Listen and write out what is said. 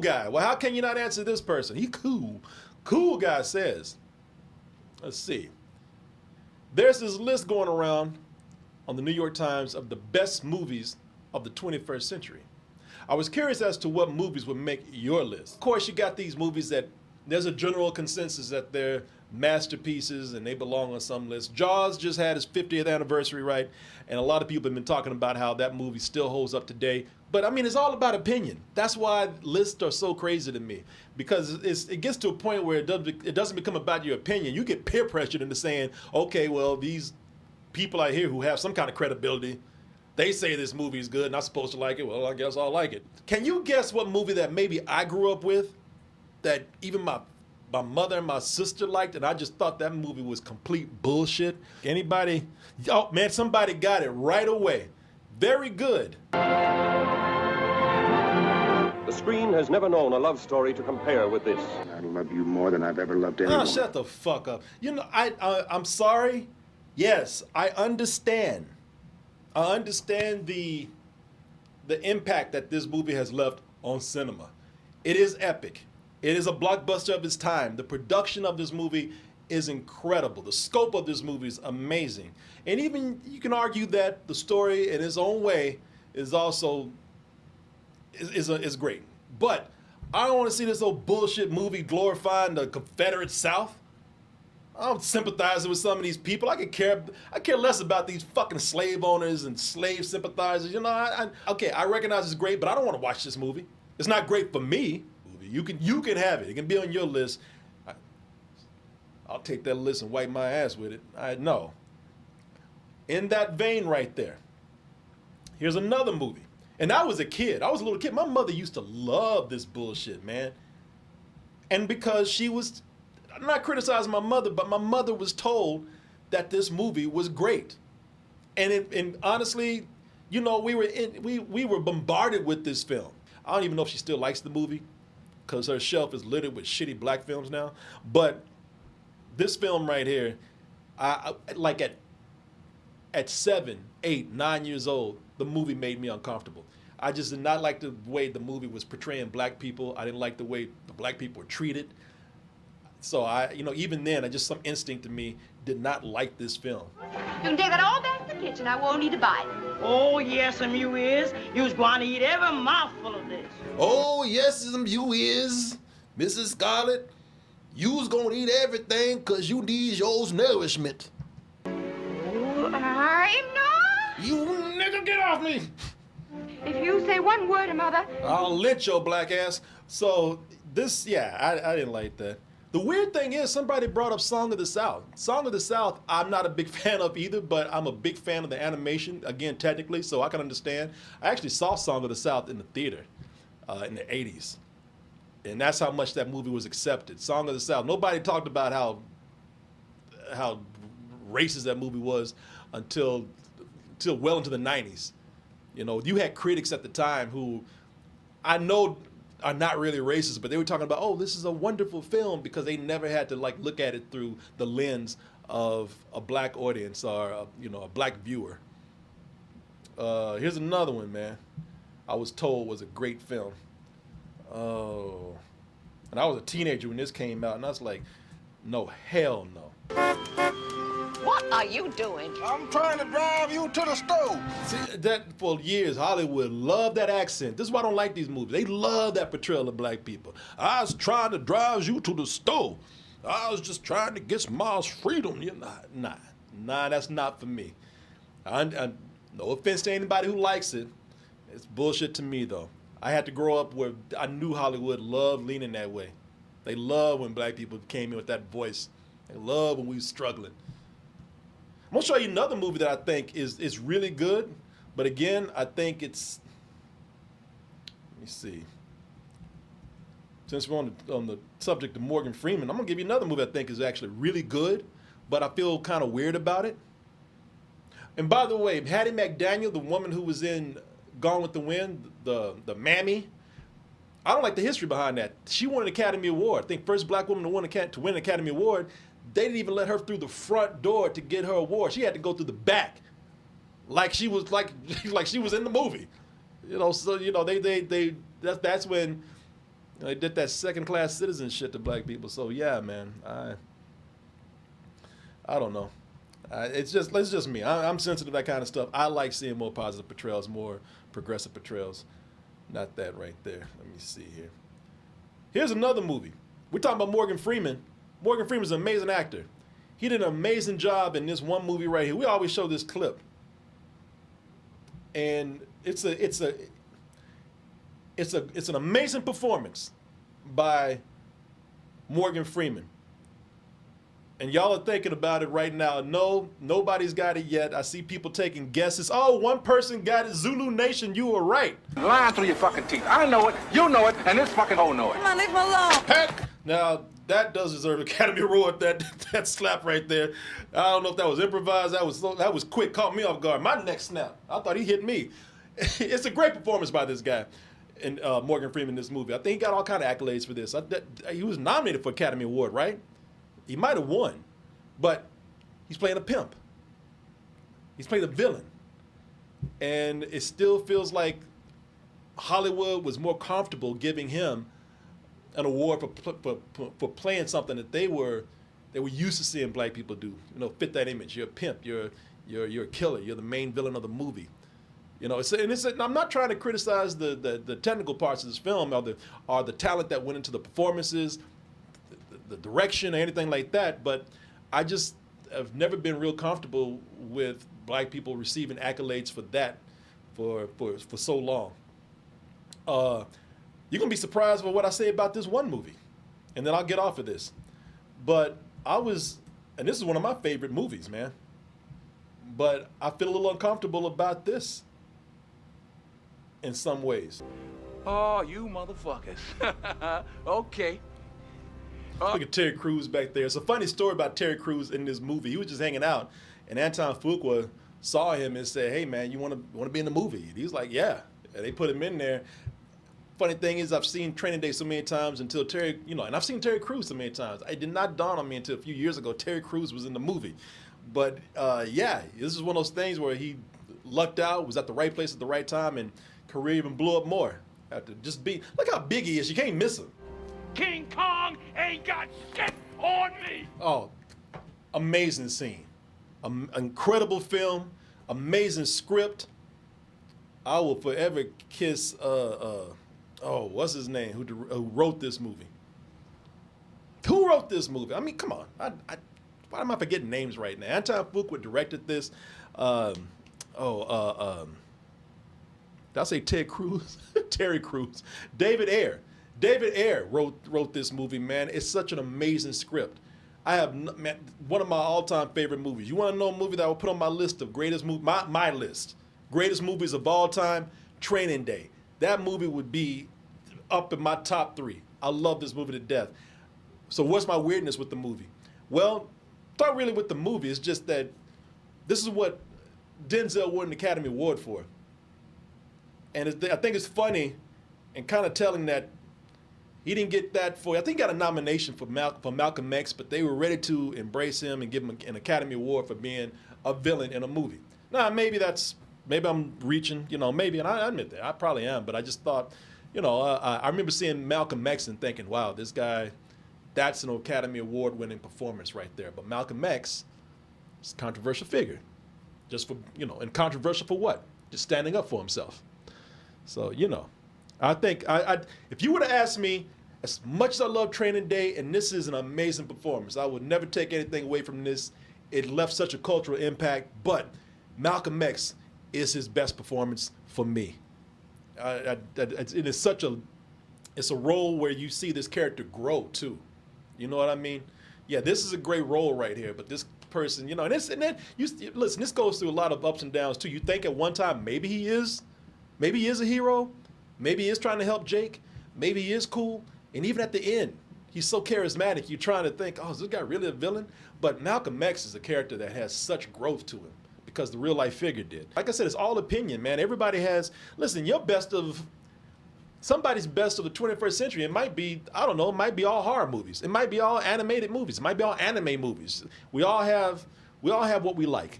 guy. Well, how can you not answer this person? He cool. Cool guy says, let's see. There's this list going around on the New York Times of the best movies of the 21st century. I was curious as to what movies would make your list. Of course, you got these movies that there's a general consensus that they're masterpieces and they belong on some list. Jaws just had its 50th anniversary, right? And a lot of people have been talking about how that movie still holds up today. But I mean, it's all about opinion. That's why lists are so crazy to me, because it gets to a point where it doesn't become about your opinion. You get peer pressured into saying, okay, well, these people out here who have some kind of credibility, they say this movie is good and I'm supposed to like it. Well, I guess I'll like it. Can you guess what movie that maybe I grew up with that even my mother and my sister liked, and I just thought that movie was complete bullshit? Anybody? Oh, man, somebody got it right away. Very good. The screen has never known a love story to compare with this. I love you more than I've ever loved anyone. Oh, shut the fuck up. You know, I'm sorry. Yes, I understand. I understand the impact that this movie has left on cinema. It is epic. It is a blockbuster of its time. The production of this movie is incredible. The scope of this movie is amazing. And even you can argue that the story in its own way is also is great. But I don't want to see this old bullshit movie glorifying the Confederate South. I'm sympathizing with some of these people. I care less about these fucking slave owners and slave sympathizers. You know, okay, I recognize it's great, but I don't want to watch this movie. It's not great for me. You can have it. It can be on your list. I'll take that list and wipe my ass with it. I know. In that vein right there, here's another movie. And I was a kid. I was a little kid. My mother used to love this bullshit, man. And because I'm not criticizing my mother, but my mother was told that this movie was great. And honestly, you know, we were bombarded with this film. I don't even know if she still likes the movie, because her shelf is littered with shitty black films now. But this film right here, I like at 7, 8, 9 years old, the movie made me uncomfortable. I just did not like the way the movie was portraying black people. I didn't like the way the black people were treated. So even then, some instinct in me did not like this film. You can take that all back to the kitchen. I won't need to buy it. Oh, yes, you is. You's going to eat every mouthful of this. Oh, yes, you is. Mrs. Scarlett, you's going to eat everything because you need yours nourishment. Oh, I'm not. You nigga, get off me. If you say one word to Mother, I'll lynch your black ass. So this, I didn't like that. The weird thing is, somebody brought up Song of the South. Song of the South, I'm not a big fan of either, but I'm a big fan of the animation, again, technically, so I can understand. I actually saw Song of the South in the theater in the 80s. And that's how much that movie was accepted. Song of the South. Nobody talked about how racist that movie was until well into the 90s. You know, you had critics at the time who I know are not really racist, but they were talking about, oh, this is a wonderful film, because they never had to look at it through the lens of a black audience or a black viewer. Here's another one, man. I was told was a great film. Oh, and I was a teenager when this came out, and I was like, no, hell no. What are you doing? I'm trying to drive you to the stove. See, that for years, Hollywood loved that accent. This is why I don't like these movies. They love that portrayal of black people. I was trying to drive you to the stove. I was just trying to get Miles freedom. Nah, that's not for me. No offense to anybody who likes it. It's bullshit to me, though. I had to grow up where I knew Hollywood loved leaning that way. They love when black people came in with that voice. They love when we were struggling. I'm gonna show you another movie that I think is really good, but again, I think it's, let me see. Since we're on the subject of Morgan Freeman, I'm gonna give you another movie I think is actually really good, but I feel kind of weird about it. And by the way, Hattie McDaniel, the woman who was in Gone with the Wind, the mammy, I don't like the history behind that. She won an Academy Award. I think first black woman to win an Academy Award. They didn't even let her through the front door to get her award. She had to go through the back, like she was like she was in the movie. You know, so you know that's when They did that second-class citizen shit to black people. So yeah, man, I don't know. It's just me. I'm sensitive to that kind of stuff. I like seeing more positive portrayals, more progressive portrayals. Not that right there. Let me see here. Here's another movie. We're talking about Morgan Freeman. Morgan Freeman's an amazing actor. He did an amazing job in this one movie right here. We always show this clip, and it's an amazing performance by Morgan Freeman. And y'all are thinking about it right now. No, nobody's got it yet. I see people taking guesses. Oh, one person got it. Zulu Nation, you were right. Lying through your fucking teeth. I know it, you know it, and this fucking hoe know it. Come on, leave him alone. Heck! Now, that does deserve an Academy Award, that slap right there. I don't know if that was improvised. That was quick. Caught me off guard. My neck snapped. I thought he hit me. It's a great performance by this guy. And Morgan Freeman in this movie. I think he got all kind of accolades for this. He was nominated for Academy Award, right? He might have won, but he's playing a pimp. He's playing a villain. And it still feels like Hollywood was more comfortable giving him an award for playing something that they were used to seeing black people do. You know, fit that image. You're a pimp. You're a killer. You're the main villain of the movie. You know, I'm not trying to criticize the technical parts of this film or the talent that went into the performances, the direction, or anything like that, but I just have never been real comfortable with black people receiving accolades for that for so long. You're gonna be surprised by what I say about this one movie, and then I'll get off of this. But and this is one of my favorite movies, man. But I feel a little uncomfortable about this in some ways. Oh, you motherfuckers. Okay. Look at Terry Crews back there. It's a funny story about Terry Crews in this movie. He was just hanging out, and Anton Fuqua saw him and said, "Hey, man, you want to be in the movie?" And he was like, "Yeah." And they put him in there. Funny thing is, I've seen Training Day so many times until Terry, and I've seen Terry Crews so many times. It did not dawn on me until a few years ago Terry Crews was in the movie. But yeah, this is one of those things where he lucked out, was at the right place at the right time, and career even blew up more. After just look how big he is. You can't miss him. King Kong ain't got shit on me. Oh, amazing scene. Incredible film. Amazing script. I will forever kiss, what's his name? Who wrote this movie? Who wrote this movie? I mean, come on. Why am I forgetting names right now? Anton Fuqua directed this. Did I say Ted Cruz? Terry Crews. David Ayer wrote this movie, man. It's such an amazing script. I have one of my all-time favorite movies. You want to know a movie that I would put on my list of greatest movies? My list. Greatest movies of all time? Training Day. That movie would be up in my top 3. I love this movie to death. So what's my weirdness with the movie? Well, it's not really with the movie. It's just that this is what Denzel won an Academy Award for. And I think it's funny and kind of telling that he didn't get that I think he got a nomination for Malcolm X, but they were ready to embrace him and give him an Academy Award for being a villain in a movie. Now, maybe I'm reaching, maybe, and I admit that. I probably am, but I just thought, I remember seeing Malcolm X and thinking, wow, this guy, that's an Academy Award-winning performance right there. But Malcolm X is a controversial figure. Just for, and controversial for what? Just standing up for himself. So, I think if you would have asked me, as much as I love Training Day, and this is an amazing performance, I would never take anything away from this. It left such a cultural impact, but Malcolm X is his best performance for me. It's a role where you see this character grow too. You know what I mean? Yeah, this is a great role right here, but this person, listen, this goes through a lot of ups and downs too. You think at one time maybe he is a hero. Maybe he is trying to help Jake. Maybe he is cool. And even at the end, he's so charismatic, you're trying to think, oh, is this guy really a villain? But Malcolm X is a character that has such growth to him because the real life figure did. Like I said, it's all opinion, man. Everybody has, listen, somebody's best of the 21st century, it might be, I don't know, it might be all horror movies. It might be all animated movies. It might be all anime movies. We all have what we like.